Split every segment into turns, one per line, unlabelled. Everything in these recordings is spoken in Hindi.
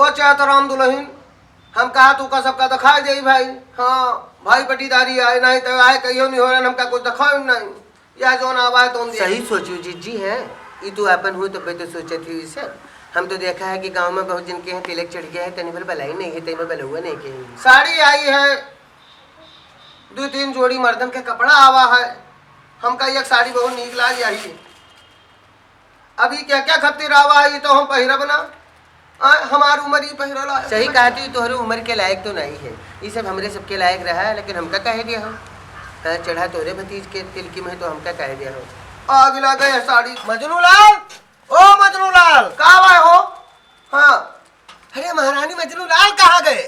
ओ चातराम दुल्हन हम कहा तू का सबका दिखाई दे भाई। हाँ भाई पटीदारी आए नहीं तो आए कहियो नहीं हो रहा हमका कुछ दिखाओ नहीं या जो ना आवाज तो
सही सोचू जीजी है ये तो अपन हुई तो तो सोचे थी इसे। हम तो देखा है कि गांव में बहुत जिनके हैं तिलक चढ़ गया है तनी भर भलाई नहीं है तनी भर भला हुआ नहीं के
साड़ी आई है 2-3 जोड़ी मर्दन के कपड़ा आवा है हमका एक साड़ी बहुत नीक लाग आई। अभी क्या क्या खतिर आवा है ये तो हम पहिरब ना हमारी उम्र ही पहिरला।
सही कहा तू तोहरे उम्र के लायक तो नहीं है ये सब हमरे सबके लायक रहा है लेकिन हमका कह दिया हो चढ़ा तोरे भतीज के तिलकी में तो हमका कह दिया हो
आग लग गए साड़ी। मजनूलाल ओ मजनूलाल कहाँ आए हो? हाँ
अरे महारानी मजनूलाल कहाँ गए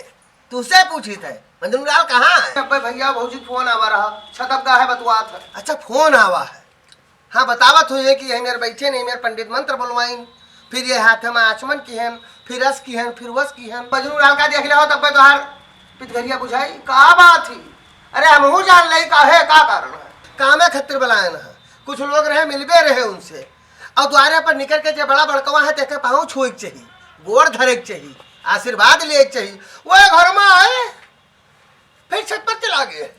तुझसे पूछी थे मजनूलाल कहाँ है?
भैया भौजी फोन आवा रहा छतपगा है बतुआत है।
अच्छा फोन आवा है हाँ बतावत हुई कि मेरे बैठे नहीं मेरे पंडित मंत्र बोलवाई फिर ये हाथ में आचमन की है फिर रस की है फिर वस की है।
मजनूलाल का देख लिया तब तोहार पितघरिया बुझाई का बात थी। अरे हम जान ली का है का कारण है
कामे खतिर बुलाए न कुछ लोग रहे मिलबे रहे उनसे और द्वारे पर निकल के जो बड़ा बड़कवा है तेके पाँव छुए के चाहिए गोड़ धरे के चाहिए आशीर्वाद ले चाहिए वो घर में आए फिर छत पर चला गए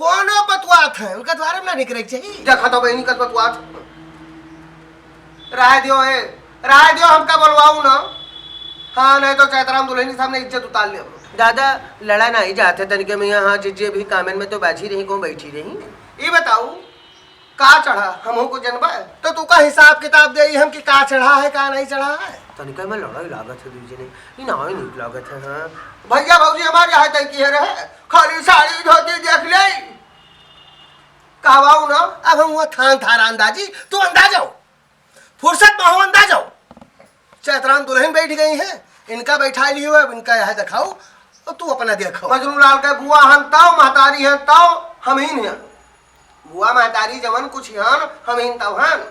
फोन बतुआत है उनका द्वारे में निकले चाहिए
देखा तो बहनी का बतुआत राय दियो हमका बोलवाऊ ना। हाँ नहीं तो चैतराम दुल्हनी सामने इज्जत उतार ले
दादा लड़ा नहीं जाते तनिके में यहाँ जीजे भी कामेन में तो बाजी रही को बैठी रही।
ये बताऊ का चढ़ा हम को जनबा
तो तू का हिसाब किताब दे हम कि का चढ़ा है का नहीं चढ़ा है तनिके में लड़ाई लागत है दूजे ने ये ना ही नीक लागत है। हाँ
भैया भौजी हमारे यहाँ तय की रहे खाली साड़ी धोती देख ले कहवाऊ ना।
अब हम वो थान थारा अंदाजी तू अंदाज हो फुर्सत में हो अंदाज हो चैतराम दुल्हन बैठ गई है इनका बैठा ली हुआ इनका यहाँ दिखाओ तो तू अपना देखो।
मजनूलाल के बुआ हन ताओ महतारी हन ताओ हम ही नहीं बुआ महतारी जवन कुछ हन हम ही तब हन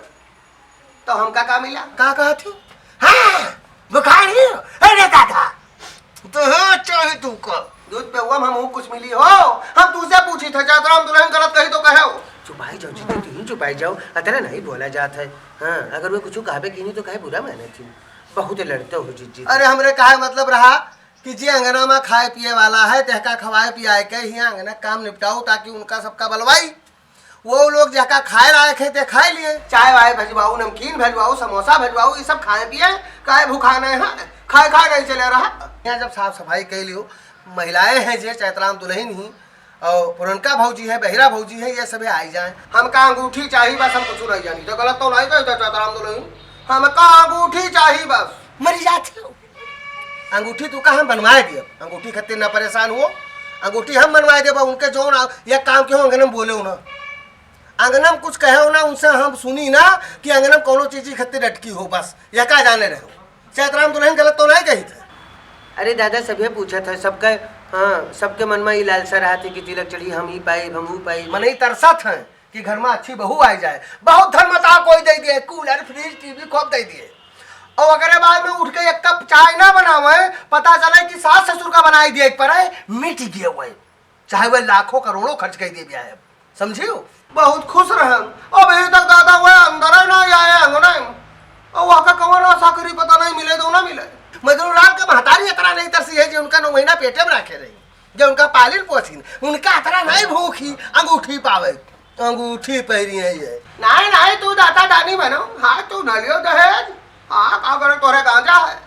तो हमका का मिला
का कहा थी हाँ बुखार ही अरे दादा तो हो चाहे तू को
दूध पे हुआ हम कुछ मिली हो हम तुझसे पूछी थे चैतराम दुल्हन गलत कही तो कहे
चुपाई जाओ जितने तू ही चुपाई जाओ अतरा नहीं बोला जाता है। हाँ अगर वो कुछ कहे की नहीं तो कहे बुरा मैंने थी बहुत लड़ते हो जीजी।
अरे हमरे कहा मतलब रहा कि जे अंगना में खाए पिए वाला है तहका खवाए पियाए के ही अंगना काम निपटाओ ताकि उनका सबका बलवाई वो लोग जहाँ खाए लायक है ते खाए लिए चाय वाय भेजवाओ नमकीन भेजवाओ समोसा भेजवाओ ये सब खाए पिए काहे भूखा नहीं है खाए नहीं चले रहा। यहाँ जब साफ सफाई कर लियो महिलाएं हैं जे चैतराम दुल्हन ही और पुरनका भौजी है बहिरा भौजी है ये सभी आई जाए हमका अंगूठी चाहिए बस हम कुछ नहीं जानी तो गलत तो नहीं कहता चैतराम दुल्हन हमका अंगूठी चाहिए बस
मरी जाती हो अंगूठी तू का हम बनवाए दिए अंगूठी खत्ते ना परेशान हो अंगूठी हम बनवाए दे उनके जो ना यह काम क्यों अंगनम बोले ना अंगनम कुछ कहे ना उनसे हम सुनी ना कि अंगनम कोनो चीज खत्ते लटकी हो बस यह का जाने रहे चैतराम दुल्हन गलत तो नहीं कही थे। अरे दादा सभी पूछा था सबका हाँ सबके मन में ये लालसा रहा था कि तिलक चढ़ी हम ही पाए हम पाए
मन ही तरसत है कि घर में अच्छी बहू आ जाए बहुत धर्मता कोई दे दिए कूलर फ्रिज टीवी खूब दे दिए और अगर बाद में उठ के एक कप चाय ना बनावे पता चले कि सास ससुर का बनाई दिए पर है मिट गए हुए चाहे वह लाखों करोड़ों खर्च कर दिए है समझियो बहुत खुश रहे अभी तक दादा हुए अंदर ना आए अंगना और वहाँ का कौन साकरी पता नहीं मिले तो ना मिले।
मजनूलाल का महतारी अतरा नहीं तरसी है जो उनका 9 महीना पेटे में रखे रही जो उनका पालिन पोसी उनका अतरा नहीं भूखी अंगूठी पावे अंगूठी पहरी है ये
नहीं तू दाता दानी बनो हाँ तू न लियो दहेज हाँ का करे तोरे गांजा है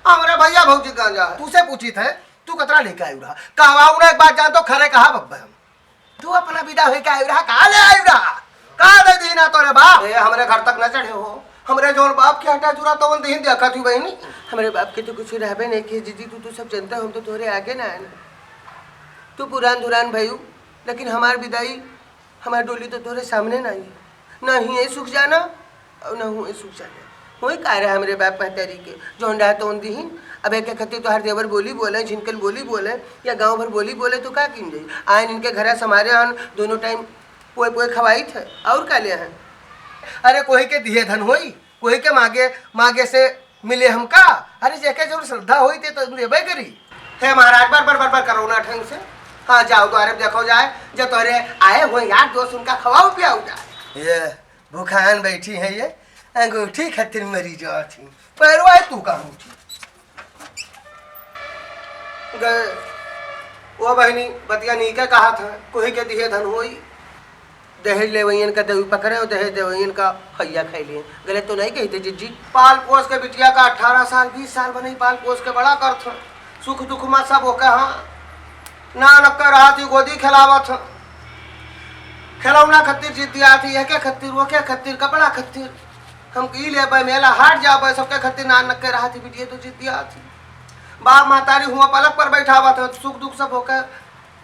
हमारे भैया भौजी गांजा है
तू से पूछी थे तू कतरा लेके आयु रहा कहवाऊ ना एक बात जान तो खरे कहा बब्बा हम तू अपना विदा होके आयु रहा कहा ले आयु रहा कहा दे दी ना तोरे बाप
हमारे घर तक न चढ़े हो हमरे जोन बाप के हटा चुरा तो दही देखा थी बहनी
हमारे बाप के तो कुछ रहबे नहीं किए जीजी तू सब जनता हम तो तोरे आगे ना आए तू पुरान दुरान भयू लेकिन हमार विदाई हमार डोली तो तोरे सामने नहीं न ही सुख जाना और न हुए सुख जाना वही कह रहा है हमारे बाप महतारी के जो डा तो दीन अब एक खत्ती तो हर देवर बोली बोले झिनकल बोली बोले या गांव भर बोली बोले तो क्या किन जाई आयन इनके घर समारे हन दोनों टाइम पोए पोए खवाई थे और का ले हैं।
अरे कोई के दिए धन होई कोई के मागे से मिले हमका अरे जेके जो श्रद्धा हुई थी तो लेबे करी हे महाराज बार करो ना ढंग से हाँ जाओ द्वारे देखो जाए जो तोरे आए हुए यार दोस्त उनका खवाओ पियाओ जाए
ये भूखान बैठी है ये अंगूठी खतिर मरी जो थी पैरवा तू का अंगूठी गए वो बहनी बतिया नी के कहा था कोई के दिए धन होई दहेज लेवैयन का दही पकड़े और दहेज देवैयन का हैया खाई लिए गलत तो नहीं कही थे जिज्जी पाल पोस के बिटिया का 18 साल 20 साल बने पाल पोस के बड़ा कर था सुख दुख में सब होके हाँ ना नक्कर रहा थी गोदी खिलावा था खिलौना खत्तिर जिद्दिया थी है क्या खत्तिर वो क्या खत्तिर कपड़ा खत्तिर हम की ले भाई मेला हाट जा भाई सबके खत्तिर ना नक्कर रहा थी बिटिया तो जिद्दिया थी बाप मातारी हुआ पलक पर बैठा हुआ था सुख दुख सब होकर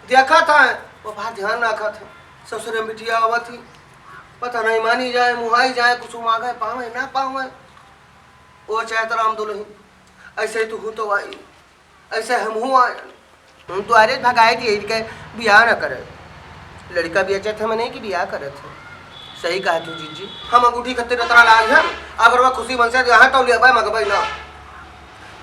देखा था वो बात ध्यान रखा था ससुर में बिटिया हुआ थी पता नहीं मानी जाए मुहाई जाए कुछ मांगे पावे ना पावे वो चाहे तो राम दुल्हन ऐसे ही तू हूँ तो आई ऐसे हम हूँ आए हम तो अरे भगाए थी के बियाह न करे लड़का भी अच्छा था नहीं कि बियाह करे थे सही कहा तू जी हम अंगूठी खत्ते रतरा लाल हैं अगर वह खुशी मन से यहाँ तो लिया भाई मगबाई ना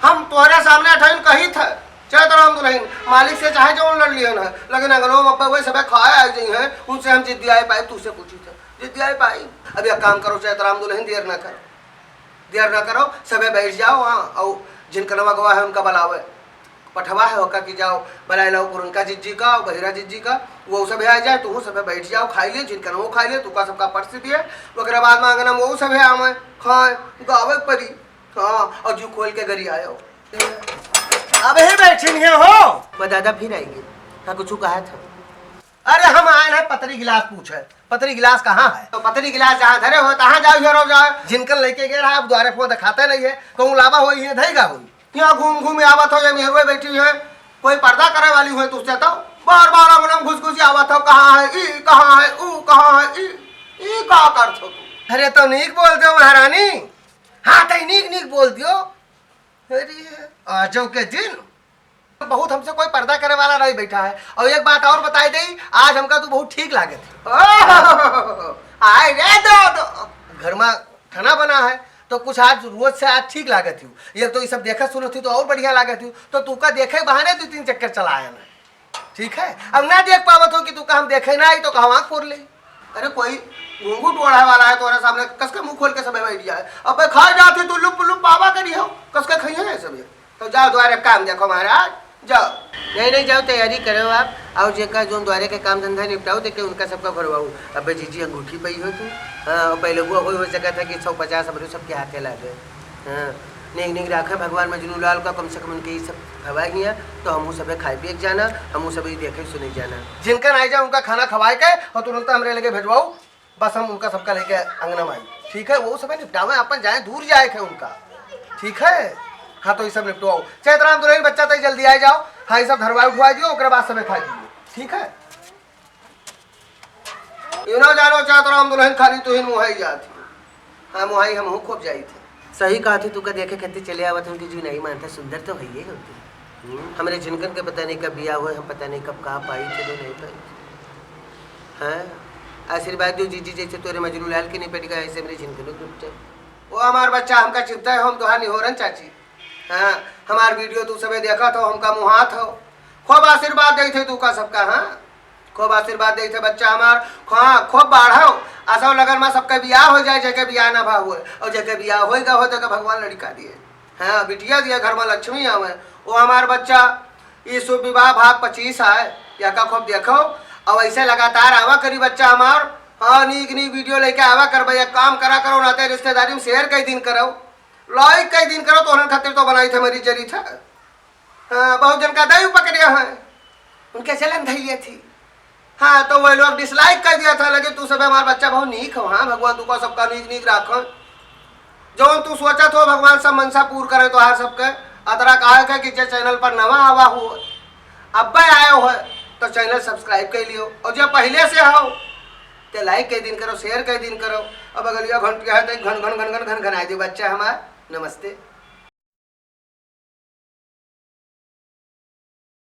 हम तुम्हारे सामने अठाइन कही थे चाहे तो राम दुल्हन मालिक से चाहे जो लड़ लिया ना लेकिन अगर वो अब्बा वही सब खाए आ गई हैं उनसे हम जिद्दी आए पाए तुझसे पूछी थे जिद्दी आए पाई अब यह काम करो चाहे तो राम दुल्हन देर ना करो सबे बैठ जाओ हाँ और जिनका नवा गवा है उनका बलावे पठवा है होका कि जाओ बलाए लो उनका जिज्जी का और बहिरा जिज्जी का वो सब आ जाए तू सब बैठ जाओ खाई ले जिनका वो खाई ले तू का सबका परिस्थिति है ओकरे बाद मांगना वो सब है आवे खाए गावे परी हाँ और जू खोल के गरी आयो
अब ही बैठी नहीं हो
मैं दादा फिर आएंगे हाँ कुछ कहा था
अरे हम आए हैं पतरी गिलास पूछे पतरी गिलास कहाँ है
तो पतरी गिलास जहाँ धरे हो तहाँ जाओ हेरो जाओ
जिनकन लेके गए रहा आप द्वारे फोन दिखाते नहीं है कहूँ लावा हुई है धैगा हुई
यहाँ घूम घूम आवत हो ये मेहरुए बैठी है कोई पर्दा करे वाली हुई तुझसे तो बार बार अंगनम घुस घुस आवत हो कहाँ है ई कहाँ है ऊ कहाँ है ई का करत हो तू
अरे तो नीक बोल दो महारानी हाँ तो नीक बोल दियो अरे आजो के दिन बहुत हमसे कोई पर्दा करे वाला नहीं बैठा है और एक बात और बताई दई आज हमका तो बहुत ठीक लागे थे
आए रे दो
घर में खाना बना है तो कुछ आज रोज से आज ठीक लागे थी एक तो ये सब देखा सुनो थी तो और बढ़िया लागे थी तो तू का देखे बहाने 2-3 चक्कर चलाया ना ठीक है अब ना देख पावत हो कि तू का हम देखे ना आई तो कहा आँख फोड़ ले
अरे कोई घूंघूट ओढ़ा वाला है तुम्हारे सामने कस के मुंह खोल के सब बैठ जाए अब खा जाती तू लुप लुप बाबा करी हो कस के खाइए है सब तो जाओ द्वारे काम देखो महाराज जाओ नहीं जाओ तैयारी करो आप और जेका जो द्वारे के काम धंधा निपटाओ देखे उनका सबका भरवाओ अब जीजी अंगूठी पई हो तू हाँ पहले वो हो सका था कि 150 हमरे सबके हाथे लागे हाँ निग राखा भगवान मजनू लाल का कम से कम उनके सब खवा गया तो हमू सब खाए पिए जाना हमू सब देखे सुने जाना
जिनका नहीं जाए उनका खाना खवाए के और तुरंत हमरे लगे भेजवाओ बस हम उनका सबका लेके अंगना में आई ठीक है वो सब निपटावे अपन जाए दूर जाए थे उनका ठीक है हाँ तो ये सब निपटवाओ चैतराम दुल्हन बच्चा तक जल्दी आ जाओ हाँ ये सब धरवा उठवा दियो ओकरे बाद सब खा दियो ठीक है
यू ना जानो चैतराम दुल्हन खाली तो ही मुहाई जाती हाँ मुहाई हम खूब जाई थे सही कहा थी तू का देखे कहते चले आवत उनकी जी नहीं मानता सुंदर तो है होती हमारे जिनकन के पता नहीं कब बिया हुए हम पता नहीं कब कहाँ पाई थे तो नहीं पाई हाँ आशीर्वाद दो जीजी जैसे तोरे मजनू लाल के नहीं पड़ गया ऐसे मेरे जिनकनों के वो हमारा बच्चा हमका चिंता है हम तो हानि हो रहा चाची हाँ हमार वीडियो तू सबे देखा तो हमका मुहात हो खूब आशीर्वाद दे थे तू का सबका हाँ खूब आशीर्वाद दे थे बच्चा हमार हाँ खूब बाढ़ो आशा लगन में सबका बियाह हो जाए जगह बियाह ना भाव हुए और जगह बियाह होगा हो तो भगवान लड़का दिए हाँ बिटिया दिए घर में लक्ष्मी आवे वो हमार बच्चा ये शुभ विवाह भाग 25 आए या का खूब देखो और ऐसे लगातार आवा करी बच्चा हमार हाँ नीक वीडियो लेके आवा कर भैया काम करा करो नाते रिश्तेदारी में शेयर कई दिन करो लाइक कई दिन करो तो खातिर तो बनाई थे मेरी जरी था हाँ बहुत जन का दही पकड़िया है उनके चलन धैलिए थी हाँ तो वह लोग डिसलाइक कर दिया था लगे तू सब हमारा बच्चा बहुत नीक हो हाँ भगवान तू को सबका नीक राखो जो तू सोचा तो भगवान सब मनसा पूर करे तो हर सबके अतरा कहा कि जे चैनल पर नवा आवा हो अब आयो हो तो चैनल सब्सक्राइब कर लियो और जब पहले से हो तो लाइक कई दिन करो शेयर कई दिन करो अब अगलिया घंटिया है तो घन घन घन घन घन घन आई दे बच्चा हमारा नमस्ते।